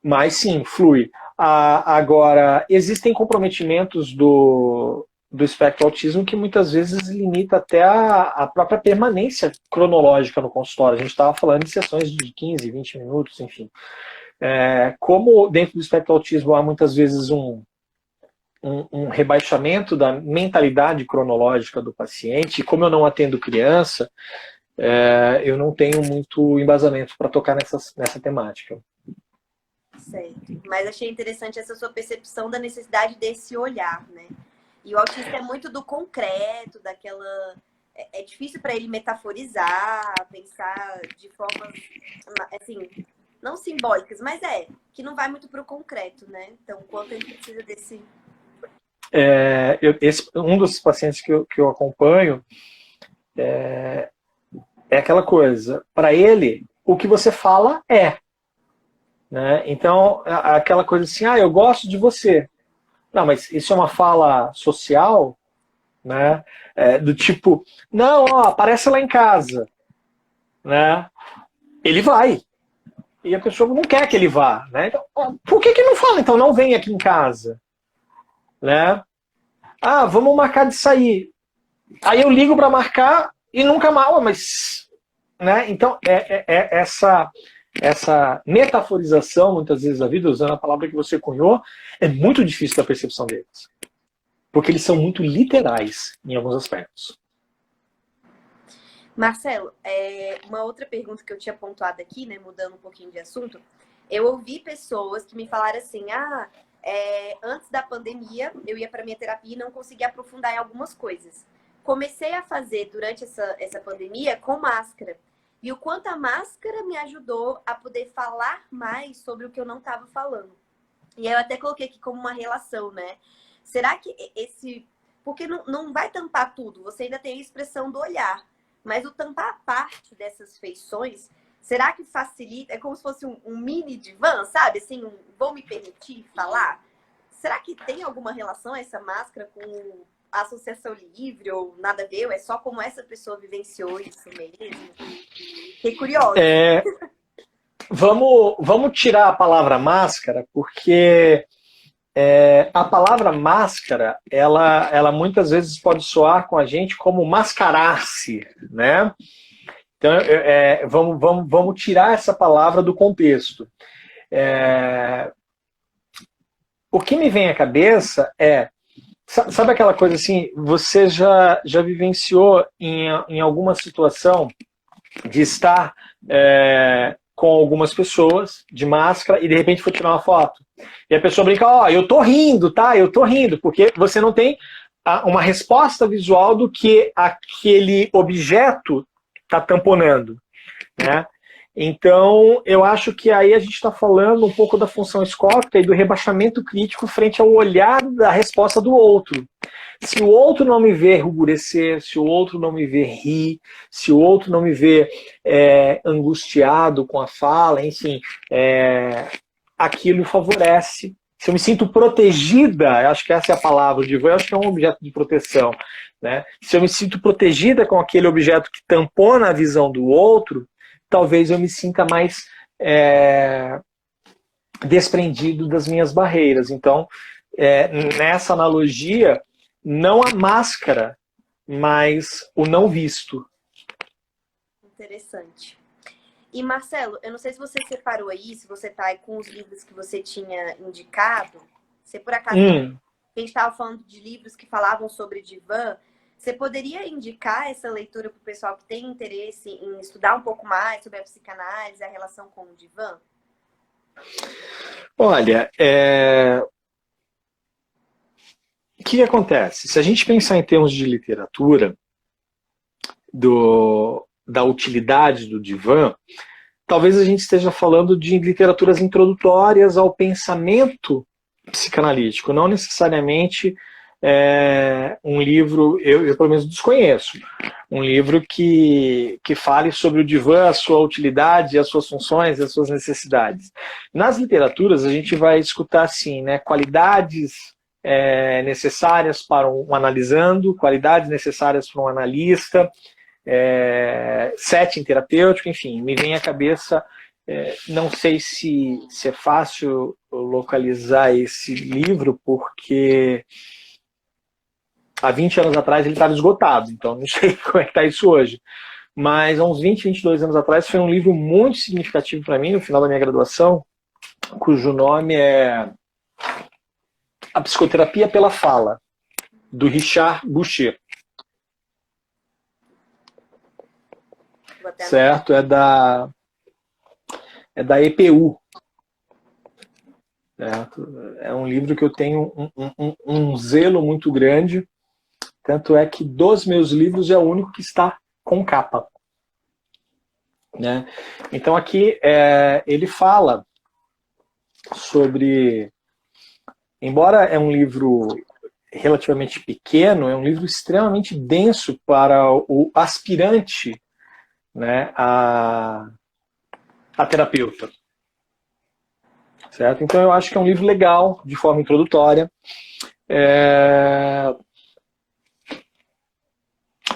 Mas sim, flui. Agora, existem comprometimentos do espectro autismo que muitas vezes limita até a própria permanência cronológica no consultório. A gente estava falando de sessões de 15, 20 minutos, enfim. Como dentro do espectro autismo há muitas vezes um rebaixamento da mentalidade cronológica do paciente, como eu não atendo criança, eu não tenho muito embasamento para tocar nessa temática. Certo. Mas achei interessante essa sua percepção da necessidade desse olhar, né? E o autista é muito do concreto, daquela... É difícil para ele metaforizar, pensar de formas, assim, não simbólicas, mas que não vai muito para o concreto, né? Então, quanto ele precisa desse... Um dos pacientes que eu acompanho é aquela coisa, para ele, o que você fala né? Então, aquela coisa assim, eu gosto de você. Não, mas isso é uma fala social, né? Do tipo, não, aparece lá em casa. Né? Ele vai. E a pessoa não quer que ele vá. Né? Então, por que não fala? Então não vem aqui em casa. Né? Vamos marcar de sair. Aí eu ligo para marcar e nunca mais. Mas, né? Então, essa metaforização, muitas vezes, da vida, usando a palavra que você cunhou, é muito difícil da percepção deles. Porque eles são muito literais em alguns aspectos. Marcelo, uma outra pergunta que eu tinha pontuado aqui, né, mudando um pouquinho de assunto, eu ouvi pessoas que me falaram assim, antes da pandemia, eu ia para minha terapia e não conseguia aprofundar em algumas coisas. Comecei a fazer durante essa pandemia com máscara. E o quanto a máscara me ajudou a poder falar mais sobre o que eu não estava falando. E aí eu até coloquei aqui como uma relação, né? Será que porque não vai tampar tudo, você ainda tem a expressão do olhar. Mas o tampar parte dessas feições será que facilita? É como se fosse um mini divã, sabe? Assim, vou me permitir falar? Será que tem alguma relação essa máscara com a associação livre ou nada a ver? Ou é só como essa pessoa vivenciou isso mesmo? Fiquei curiosa. Vamos tirar a palavra máscara, porque a palavra máscara, ela muitas vezes pode soar com a gente como mascarar-se, né? Então, vamos tirar essa palavra do contexto. O que me vem à cabeça sabe aquela coisa assim, você já vivenciou em alguma situação de estar com algumas pessoas de máscara e de repente foi tirar uma foto. E a pessoa brinca, eu tô rindo, tá? Eu tô rindo, porque você não tem uma resposta visual do que aquele objeto está tamponando, né? Então, eu acho que aí a gente está falando um pouco da função escópica e do rebaixamento crítico frente ao olhar da resposta do outro. Se o outro não me vê ruborecer, se o outro não me vê rir, se o outro não me vê angustiado com a fala, enfim, aquilo favorece. Se eu me sinto protegida, acho que essa é a palavra, eu acho que é um objeto de proteção, né? Se eu me sinto protegida com aquele objeto que tampona a visão do outro, talvez eu me sinta mais desprendido das minhas barreiras. Então, nessa analogia, não a máscara, mas o não visto. Interessante. E Marcelo, eu não sei se você separou aí, se você tá aí com os livros que você tinha indicado. Você por acaso, a gente estava falando de livros que falavam sobre divã. Você poderia indicar essa leitura para o pessoal que tem interesse em estudar um pouco mais sobre a psicanálise, a relação com o divã? Olha, o que acontece? Se a gente pensar em termos de literatura, da utilidade do divã, talvez a gente esteja falando de literaturas introdutórias ao pensamento psicanalítico, não necessariamente um livro, eu pelo menos desconheço, um livro que fale sobre o divã, a sua utilidade, as suas funções, as suas necessidades. Nas literaturas a gente vai escutar assim, né, qualidades necessárias para um analisando, qualidades necessárias para um analista, setting terapêutico, enfim, me vem à cabeça, não sei se é fácil localizar esse livro, porque há 20 anos atrás ele estava esgotado, então não sei como é que está isso hoje. Mas há uns 20, 22 anos atrás foi um livro muito significativo para mim, no final da minha graduação, cujo nome é A Psicoterapia pela Fala, do Richard Boucher. Certo? É da EPU. Certo? É um livro que eu tenho um zelo muito grande, tanto é que dos meus livros é o único que está com capa. Né? Então aqui ele fala sobre, embora é um livro relativamente pequeno, é um livro extremamente denso para o aspirante, né, a terapeuta. Certo? Então eu acho que é um livro legal, de forma introdutória.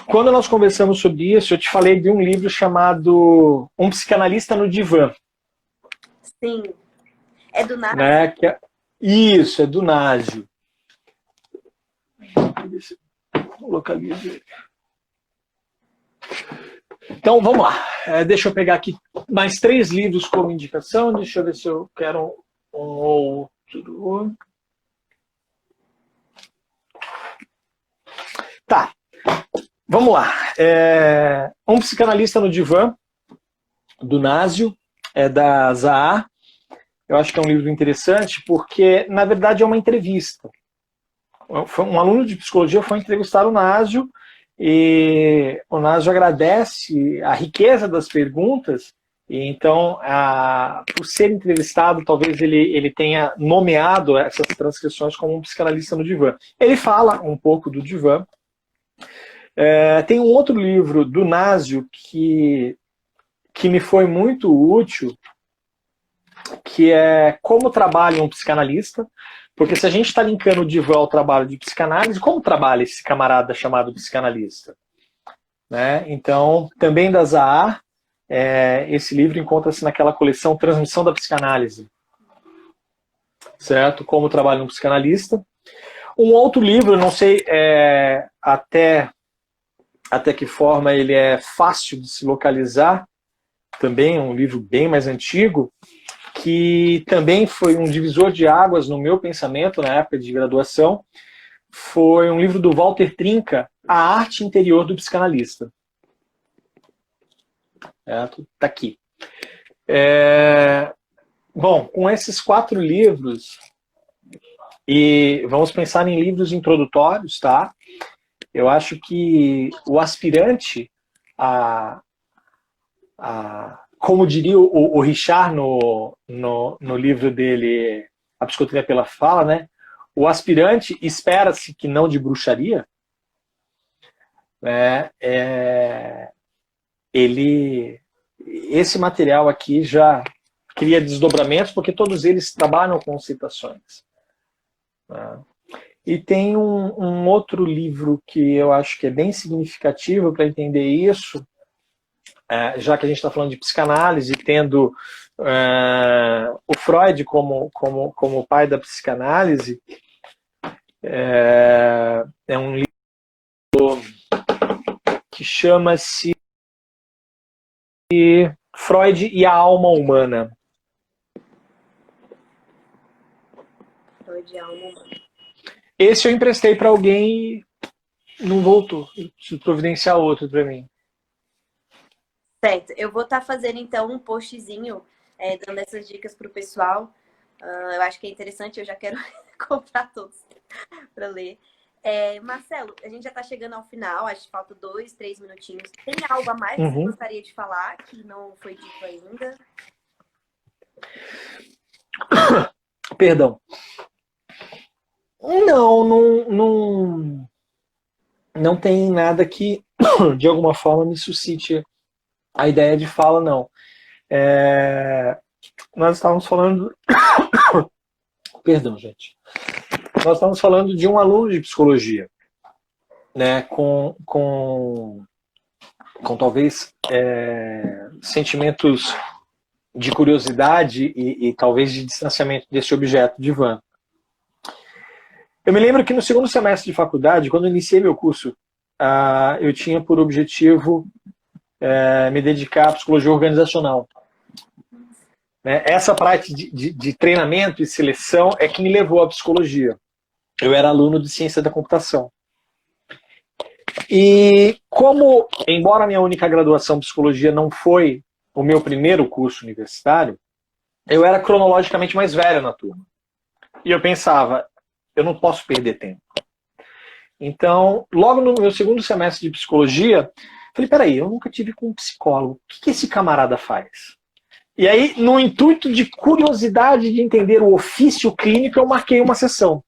Quando nós conversamos sobre isso, eu te falei de um livro chamado Um Psicanalista no Divã. Sim. É do Násio? Né? Isso, é do Násio. Localizo ele. Então, vamos lá. Deixa eu pegar aqui mais 3 livros como indicação. Deixa eu ver se eu quero um outro. Tá. Vamos lá. Um Psicanalista no Divã, do Násio, da Zaha. Eu acho que é um livro interessante porque, na verdade, é uma entrevista. Um aluno de psicologia foi entrevistar o Násio e o Násio agradece a riqueza das perguntas e então, por ser entrevistado, talvez ele tenha nomeado essas transcrições como um psicanalista no divã. Ele fala um pouco do divã. Tem um outro livro do Násio que que me foi muito útil, que é como trabalha um psicanalista, porque se a gente está linkando o divã ao trabalho de psicanálise, como trabalha esse camarada chamado psicanalista? Né? Então, também da Zahar, esse livro encontra-se naquela coleção Transmissão da Psicanálise, certo? Como trabalha um psicanalista. Um outro livro, não sei até que forma ele é fácil de se localizar, também um livro bem mais antigo, que também foi um divisor de águas no meu pensamento na época de graduação, foi um livro do Walter Trinca, A Arte Interior do Psicanalista. Tá aqui. Bom, com esses 4 livros, e vamos pensar em livros introdutórios, tá? Eu acho que o aspirante como diria o Richard no livro dele, A Psicoterapia pela Fala, né? O aspirante espera-se que não de bruxaria, né? Esse material aqui já cria desdobramentos, porque todos eles trabalham com citações. Né? E tem um outro livro que eu acho que é bem significativo para entender isso, já que a gente está falando de psicanálise, tendo o Freud como pai da psicanálise, é um livro que chama-se Freud e a Alma Humana. Freud e a Alma Humana. Esse eu emprestei para alguém e não voltou. Eu preciso providenciar outro para mim. Certo. Eu vou estar fazendo, então, um postzinho dando essas dicas para o pessoal. Eu acho que é interessante, eu já quero comprar todos para ler. Marcelo, a gente já está chegando ao final, acho que falta 2, 3 minutinhos. Tem algo a mais que você gostaria de falar que não foi dito ainda? Perdão. Não tem nada que, de alguma forma, me suscite a ideia de fala, não. Nós estávamos falando... Perdão, gente. Nós estamos falando de um aluno de psicologia, né, com talvez sentimentos de curiosidade e talvez de distanciamento desse objeto de van. Eu me lembro que no segundo semestre de faculdade, quando eu iniciei meu curso, eu tinha por objetivo me dedicar à psicologia organizacional. Essa parte de treinamento e seleção é que me levou à psicologia. Eu era aluno de ciência da computação. E como, embora a minha única graduação em psicologia não foi o meu primeiro curso universitário, eu era cronologicamente mais velho na turma. E eu pensava, eu não posso perder tempo. Então, logo no meu segundo semestre de psicologia, falei, peraí, eu nunca tive com um psicólogo. O que esse camarada faz? E aí, no intuito de curiosidade de entender o ofício clínico, eu marquei uma sessão.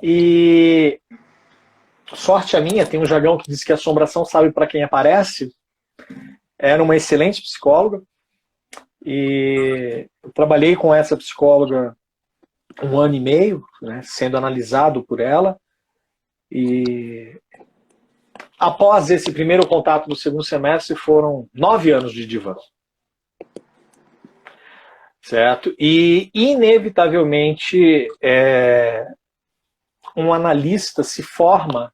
E sorte a minha, tem um jargão que diz que a assombração sabe para quem aparece. Era uma excelente psicóloga. E eu trabalhei com essa psicóloga 1 ano e meio, né, sendo analisado por ela. E após esse primeiro contato do segundo semestre, foram 9 anos de divã. Certo? E, inevitavelmente, um analista se forma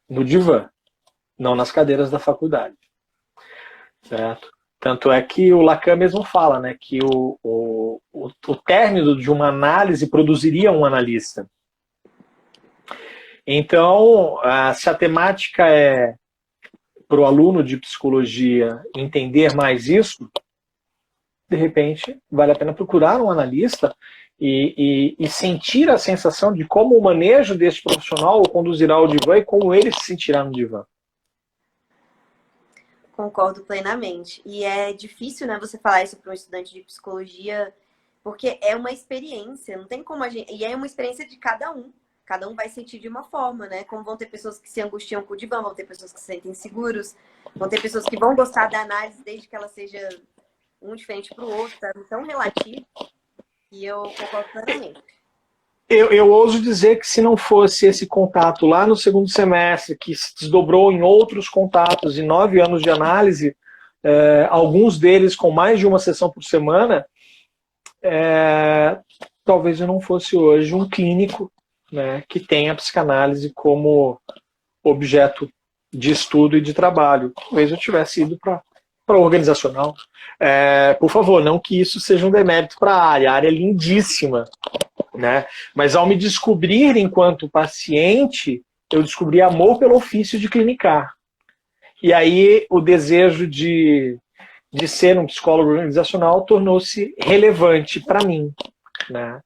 no divã, não nas cadeiras da faculdade. Certo? Tanto é que o Lacan mesmo fala, né, que o término de uma análise produziria um analista. Então, se a temática é para o aluno de psicologia entender mais isso, de repente, vale a pena procurar um analista e sentir a sensação de como o manejo desse profissional o conduzirá ao divã e como ele se sentirá no divã. Concordo plenamente. E é difícil, né, você falar isso para um estudante de psicologia, porque é uma experiência, não tem como a gente... E é uma experiência de cada um. Cada um vai sentir de uma forma, né? Como vão ter pessoas que se angustiam com o divã, vão ter pessoas que se sentem seguros, vão ter pessoas que vão gostar da análise desde que ela seja um diferente para o outro, tá? Tão relativo, e eu concordo plenamente. Eu ouso dizer que se não fosse esse contato lá no segundo semestre, que se desdobrou em outros contatos, em 9 anos de análise, alguns deles com mais de uma sessão por semana, talvez eu não fosse hoje um clínico, né, que tem a psicanálise como objeto de estudo e de trabalho. Talvez eu tivesse ido para organizacional. Por favor, não que isso seja um demérito para a área é lindíssima, né? Mas ao me descobrir enquanto paciente, eu descobri amor pelo ofício de clinicar. E aí o desejo de ser um psicólogo organizacional tornou-se relevante para mim, né?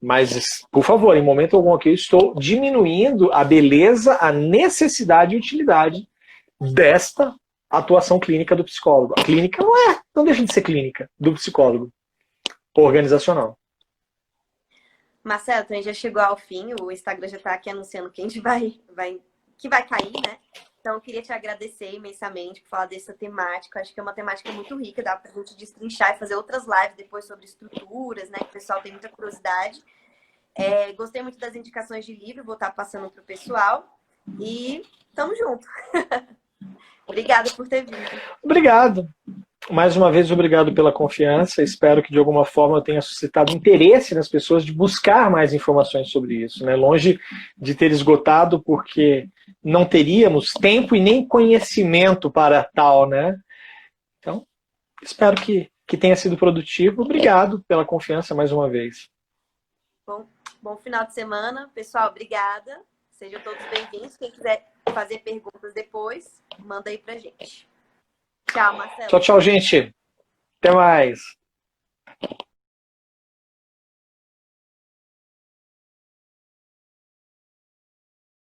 Mas, por favor, em momento algum aqui eu estou diminuindo a beleza, a necessidade e utilidade desta atuação clínica do psicólogo. A clínica não deixa de ser clínica do psicólogo organizacional. Marcelo, também já chegou ao fim, o Instagram já está aqui anunciando que a gente que vai cair, né? Então, eu queria te agradecer imensamente por falar dessa temática. Acho que é uma temática muito rica, dá pra gente destrinchar e fazer outras lives depois sobre estruturas, né? Que o pessoal tem muita curiosidade. Gostei muito das indicações de livro, vou estar passando pro pessoal. E tamo junto. Obrigada por ter vindo. Obrigado. Mais uma vez, obrigado pela confiança. Espero que, de alguma forma, eu tenha suscitado interesse nas pessoas de buscar mais informações sobre isso, né? Longe de ter esgotado, porque não teríamos tempo e nem conhecimento para tal, né? Então, espero que tenha sido produtivo. Obrigado pela confiança mais uma vez. Bom final de semana. Pessoal, obrigada. Sejam todos bem-vindos. Quem quiser fazer perguntas depois, manda aí pra gente. Tchau, Marcelo. Tchau, gente. Até mais.